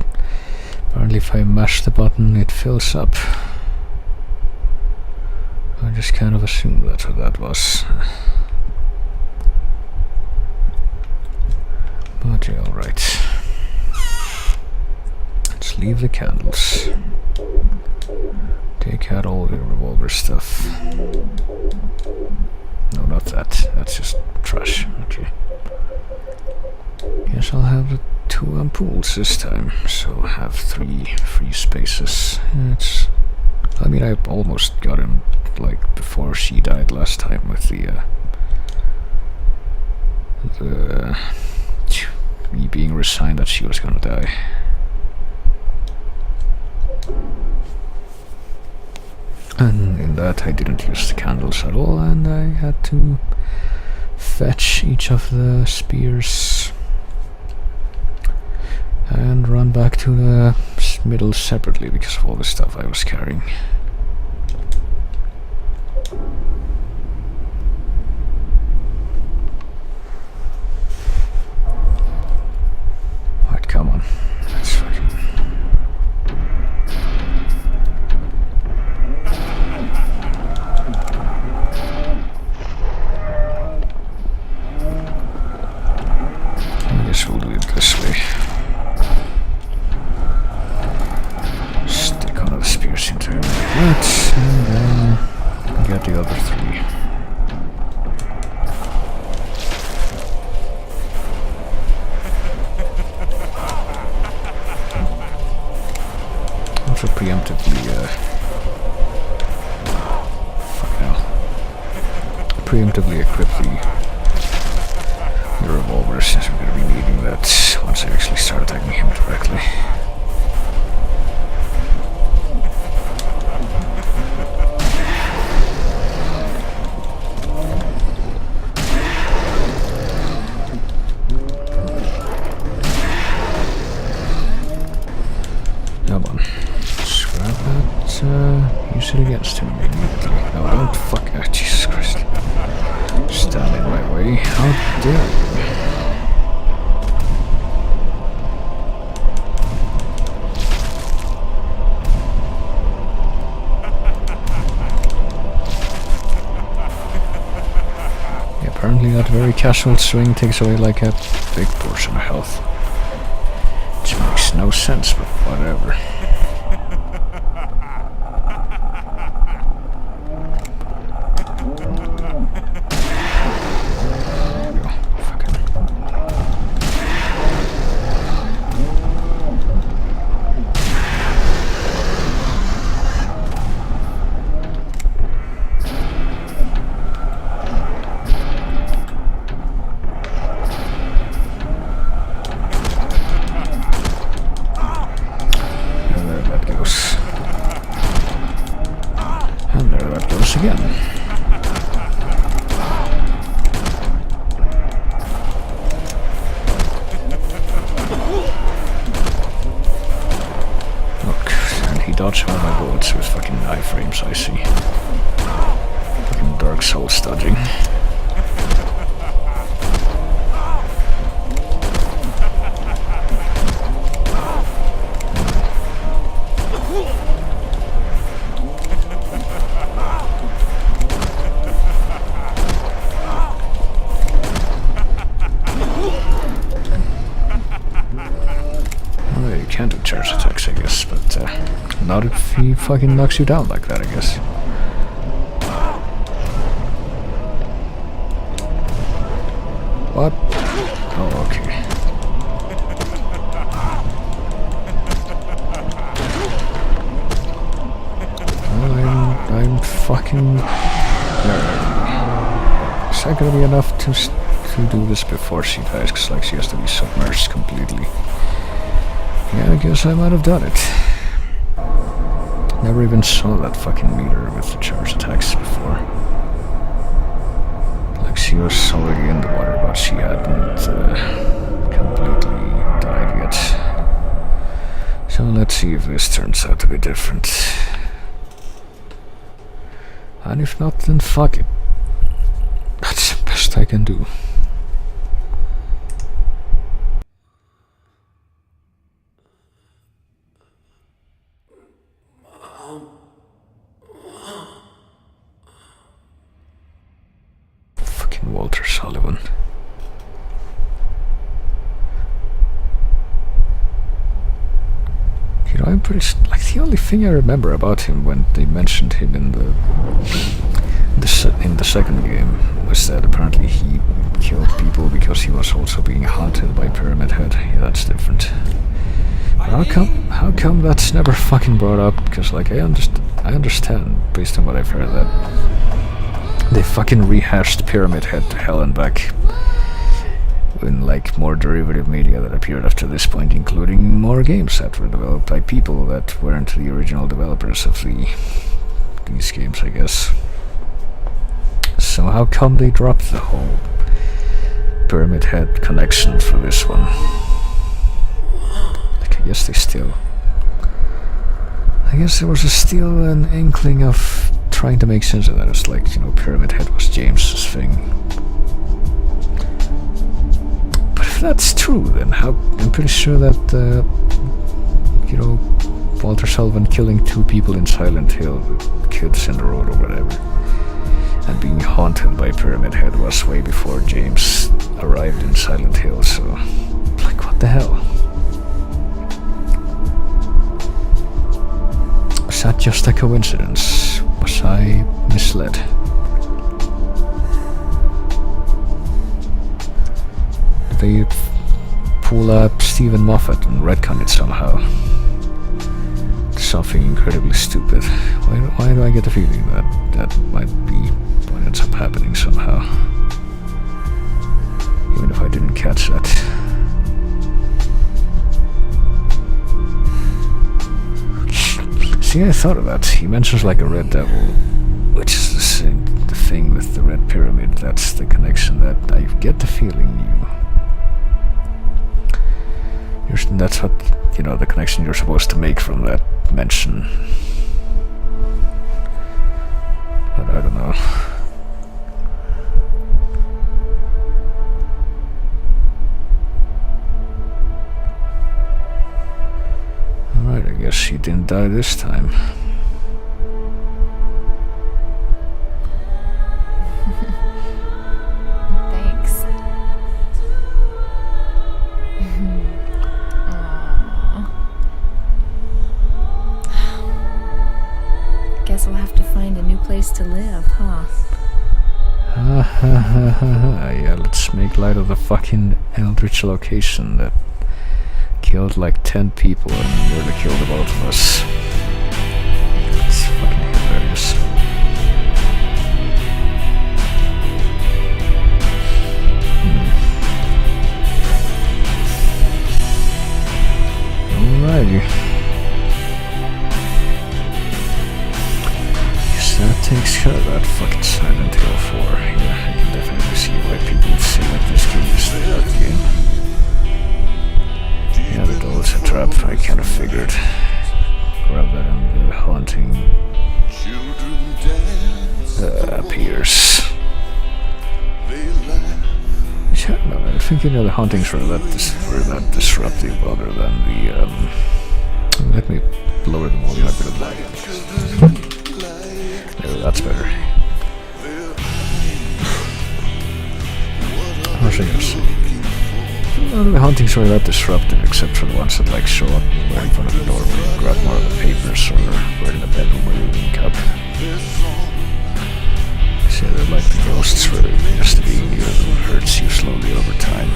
apparently if I mash the button it fills up. I just kind of assumed that's what that was. But yeah, alright. Let's leave the candles. Take out all the revolver stuff. No, not that. That's just trash. Okay. Guess I'll have the 2 ampoules this time, so have 3 free spaces. I mean, I almost got him like before she died last time with the me being resigned that she was gonna die. And in that I didn't use the candles at all, and I had to fetch each of the spears and run back to the middle separately because of all the stuff I was carrying. Alright, come on. Let's fucking... I guess we'll do it this way. Stick one of the spears into him like that, and then get the other 3. Also preemptively, fuck now. Preemptively equip the revolver, since we're gonna be needing that once I actually start attacking him directly. Come on. Scrap that, use it against him immediately. No, don't fuck. Jesus Christ. Stand in my way. How dare you? apparently that very casual swing takes away like a big portion of health. Which makes no sense, but whatever. Again. Look, and he dodged all my bullets with fucking iframes, I see. Fucking Dark Souls dodging. Can't do charge attacks, I guess, but not if he fucking knocks you down like that, I guess. What? Oh, okay. Well, I'm fucking... Is that gonna be enough to do this before she dies? Because, like, she has to be submerged completely. Yeah, I guess I might have done it. Never even saw that fucking meter with the charge attacks before. Like, she was already in the water, but she hadn't completely died yet. So let's see if this turns out to be different. And if not, then fuck it. That's the best I can do. Fucking Walter Sullivan. You know, I'm pretty like the only thing I remember about him when they mentioned him in the second game was that apparently he killed people because he was also being haunted by Pyramid Head. Yeah, that's different. How come that's never fucking brought up? Because like I understand based on what I've heard that they fucking rehashed Pyramid Head to hell and back in like more derivative media that appeared after this point, including more games that were developed by people that weren't the original developers of these games, I guess. So how come they dropped the whole Pyramid Head connection for this one? Like, I guess there was still an inkling of trying to make sense of that. It's like, you know, Pyramid Head was James's thing. But if that's true, then I'm pretty sure that, you know, Walter Sullivan killing 2 people in Silent Hill, kids in the road or whatever, and being haunted by Pyramid Head was way before James arrived in Silent Hill, so, like, what the hell? Was that just a coincidence? Was I misled? Did they pull up Stephen Moffat and retcon it somehow? Something incredibly stupid. Why do I get the feeling that might be what ends up happening somehow? Even if I didn't catch that. See, I thought of that. He mentions like a red devil, which is the thing with the red pyramid. That's the connection that I get the feeling that's what, you know, the connection you're supposed to make from that mention. But I don't know. Alright, I guess she didn't die this time. Guess I'll have to find a new place to live, huh? Yeah, let's make light of the fucking Eldritch location that killed like 10 people and nearly killed the both of us. It's fucking hilarious. Alrighty. Guess that takes care of that fucking Silent Hill 4. Yeah, I can definitely see why people would say that this game is the art game. Yeah, the doll's a trap, I kinda figured. Rather than the haunting appears. Which I don't know, I think the hauntings were that disruptive other than the let me lower the volume a bit of that. There, that's better. How should I say? None of the hauntings were that disruptive except for the ones that like show up right in front of the door where you grab more of the papers or right in the bedroom where you wake up. So they're like the ghosts where just being near them hurts you slowly over time.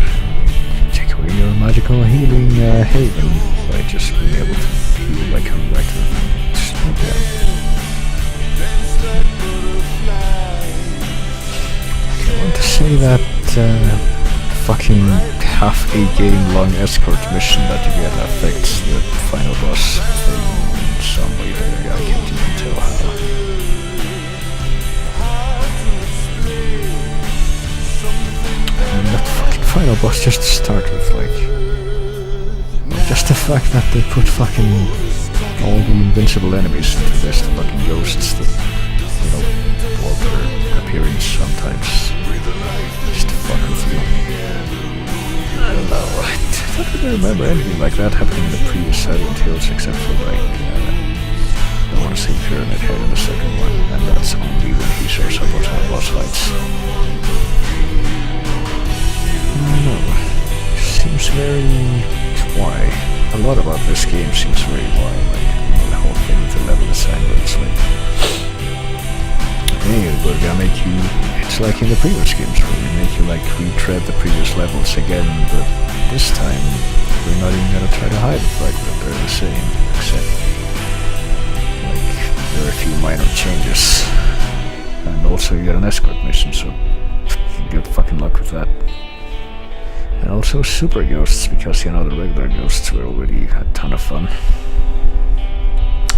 Take away your magical healing haven by just being able to heal by coming back to them. Just like that. I want to say that fucking half a game long escort mission that you get affects the final boss thing in some way that I can't even tell how. And that fucking final boss just to start with, like, just the fact that they put fucking all the invincible enemies into this, the fucking ghosts that, you know, alter appearance sometimes, just to fuck with you. I don't know, I don't really remember anything like that happening in the previous Silent Hills except for like, I want to say Pyramid Head in the second one, and that's only when he shows up on some boss fights. I don't know, seems very why. A lot about this game seems very why, like, you know, the whole thing with the level design where it's like, hey, we're gonna make you, it's like in the previous games where we make you like retread the previous levels again, but this time we're not even gonna try to hide the fact that they're the same, except like there are a few minor changes. And also you get an escort mission, so good fucking luck with that. And also super ghosts, because you know the regular ghosts were already a ton of fun.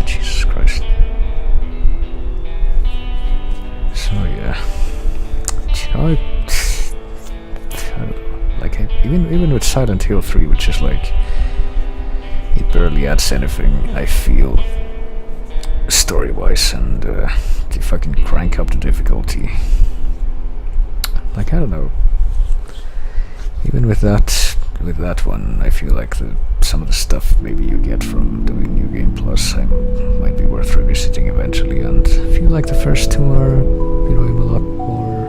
Jesus Christ. So yeah, you know, like even with Silent Hill 3, which is like it barely adds anything, I feel, story-wise, and they fucking crank up the difficulty. Like, I don't know. Even with that one, I feel like some of the stuff maybe you get from doing New Game Plus might be worth revisiting eventually, and I feel like the first two are, you know, a lot more.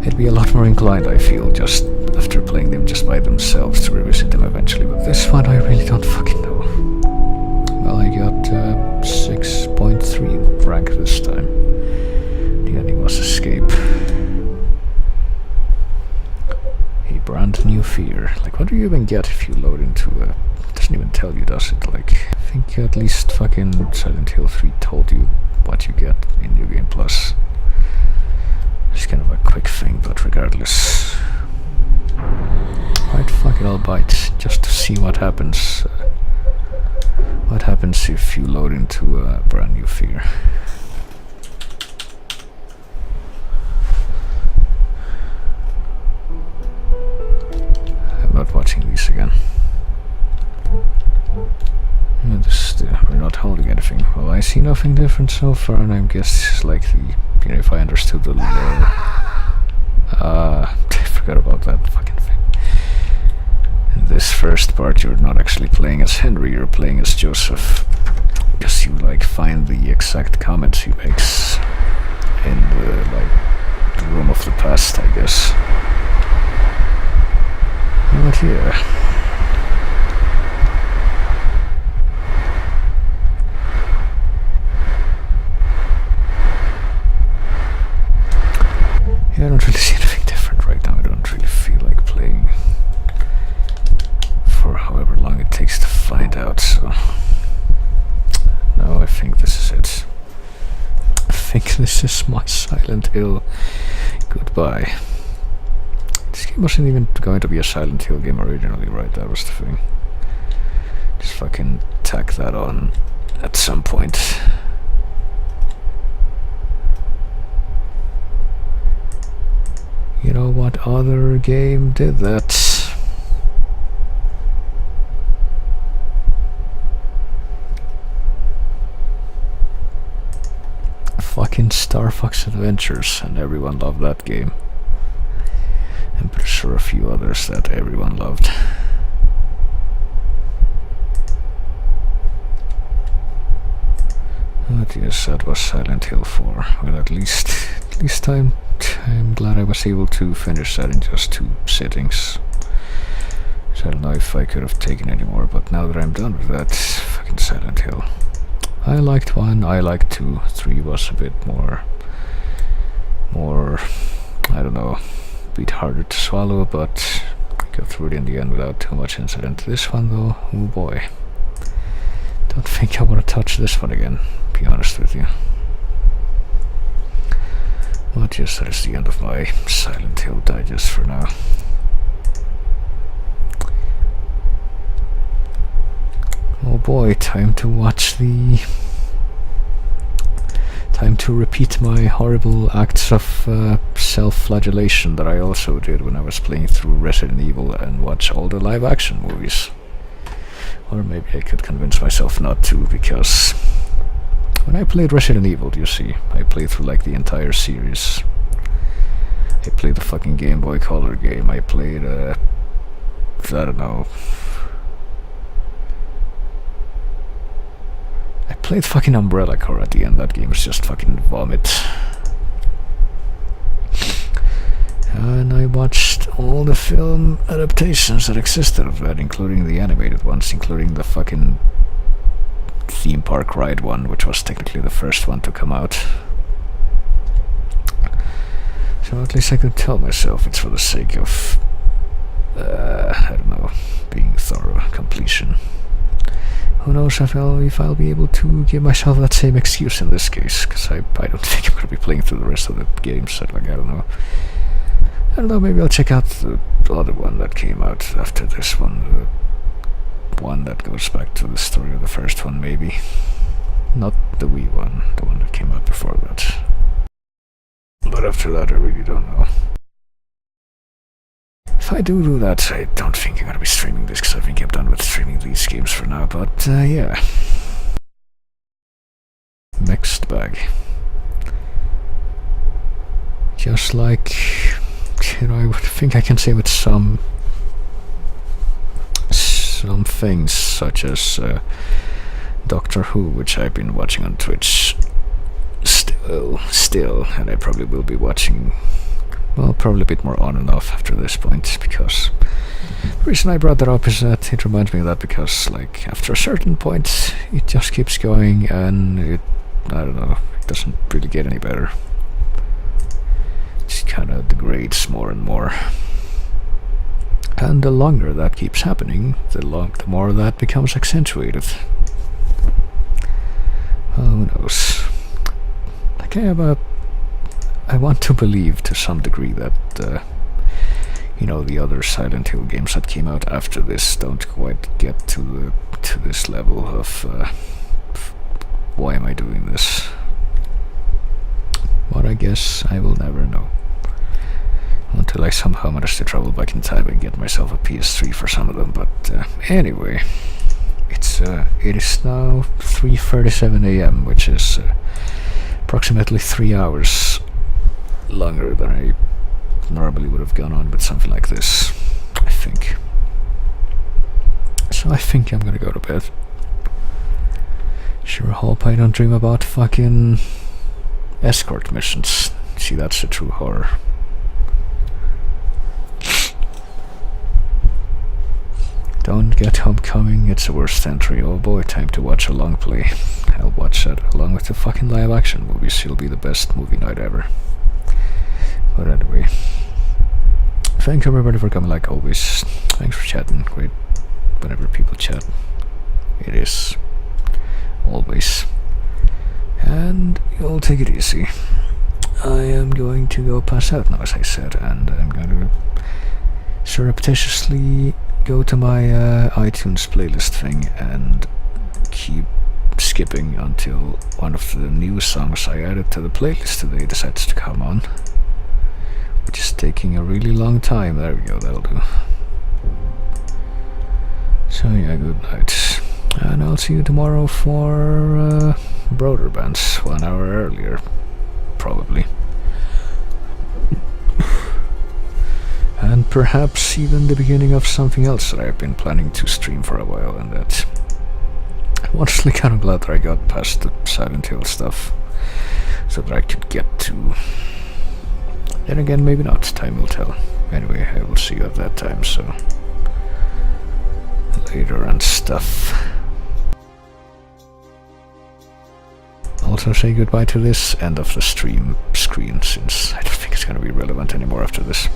I'd be a lot more inclined, I feel, just after playing them just by themselves to revisit them eventually. But this one, I really don't fucking know. Well, I got 6.3 rank this time. The ending was Escape. A brand new fear. Like, what do you even get if you load into a... It doesn't even tell you, does it? Like, I think at least fucking Silent Hill 3 told you what you get in New Game Plus. It's kind of a quick thing, but regardless. Right, fuck it, I'll bite, just to see what happens. What happens if you load into a brand new fear. I'm not watching these again. Yeah, we're not holding anything. Well, I see nothing different so far, and I guess it's like the, you know, if I understood the lore. I forgot about that fucking thing. In this first part, you're not actually playing as Henry, you're playing as Joseph. Because you, like, find the exact comments he makes in the, like, the room of the past, I guess. But yeah. This is my Silent Hill. Goodbye. This game wasn't even going to be a Silent Hill game originally, right? That was the thing. Just fucking tack that on at some point. You know what other game did that? Fucking Star Fox Adventures, and everyone loved that game. I'm pretty sure a few others that everyone loved. But yes, that was Silent Hill 4. Well, at least I'm glad I was able to finish that in just 2 sittings. So I don't know if I could have taken any more, but now that I'm done with that, fucking Silent Hill. I liked 1, I liked 2, 3 was a bit more, I don't know, a bit harder to swallow, but I got through it in the end without too much incident. This one though, oh boy. Don't think I want to touch this one again, be honest with you. But yes, that is the end of my Silent Hill digest for now. Oh boy, time to repeat my horrible acts of self-flagellation that I also did when I was playing through Resident Evil and watch all the live-action movies. Or maybe I could convince myself not to, because when I played Resident Evil, you see, I played through like the entire series. I played the fucking Game Boy Color game, I played, I don't know, I played fucking Umbrella Corps at the end. That game was just fucking vomit. And I watched all the film adaptations that existed of that, including the animated ones, including the fucking theme park ride one, which was technically the first one to come out. So at least I could tell myself it's for the sake of, I don't know, being thorough completion. Who knows if I'll be able to give myself that same excuse in this case, because I don't think I'm going to be playing through the rest of the games, so like, I don't know, maybe I'll check out the other one that came out after this one, the one that goes back to the story of the first one, maybe. Not the Wii one, the one that came out before that. But after that, I really don't know. If I do that, I don't think I'm gonna be streaming this, because I think I'm done with streaming these games for now, but yeah. Mixed bag. Just like, you know, I think I can say with some things, such as Doctor Who, which I've been watching on Twitch still, and I probably will be watching, well, probably a bit more on and off after this point, because the reason I brought that up is that it reminds me of that, because like after a certain point it just keeps going, and it, I don't know, it doesn't really get any better. It just kind of degrades more and more, and the longer that keeps happening, the more that becomes accentuated. Well, who knows? Like I want to believe to some degree that you know, the other Silent Hill games that came out after this don't quite get to this level of why am I doing this? But I guess I will never know until I somehow manage to travel back in time and get myself a PS3 for some of them. But anyway, it is now 3:37 AM, which is approximately 3 hours longer than I normally would have gone on with something like this, I think. So I think I'm gonna go to bed. Sure hope I don't dream about fucking escort missions. See, that's the true horror. Don't Get Homecoming, it's the worst entry. Oh boy, time to watch a long play. I'll watch that along with the fucking live action movies. It'll be the best movie night ever. But anyway, thank you everybody for coming like always. Thanks for chatting. Great whenever people chat. It is always. And you'll take it easy. I am going to go pass out now, as I said, and I'm going to surreptitiously go to my iTunes playlist thing and keep skipping until one of the new songs I added to the playlist today decides to come on, which is taking a really long time. There we go, that'll do. So yeah, good night, and I'll see you tomorrow for Broder Bands 1 hour earlier, probably. And perhaps even the beginning of something else that I've been planning to stream for a while, and that I'm honestly kind of glad that I got past the Silent Hill stuff, so that I could get to... Then again, maybe not, time will tell. Anyway, I will see you at that time, so... later and stuff. Also say goodbye to this end of the stream screen, since I don't think it's gonna be relevant anymore after this.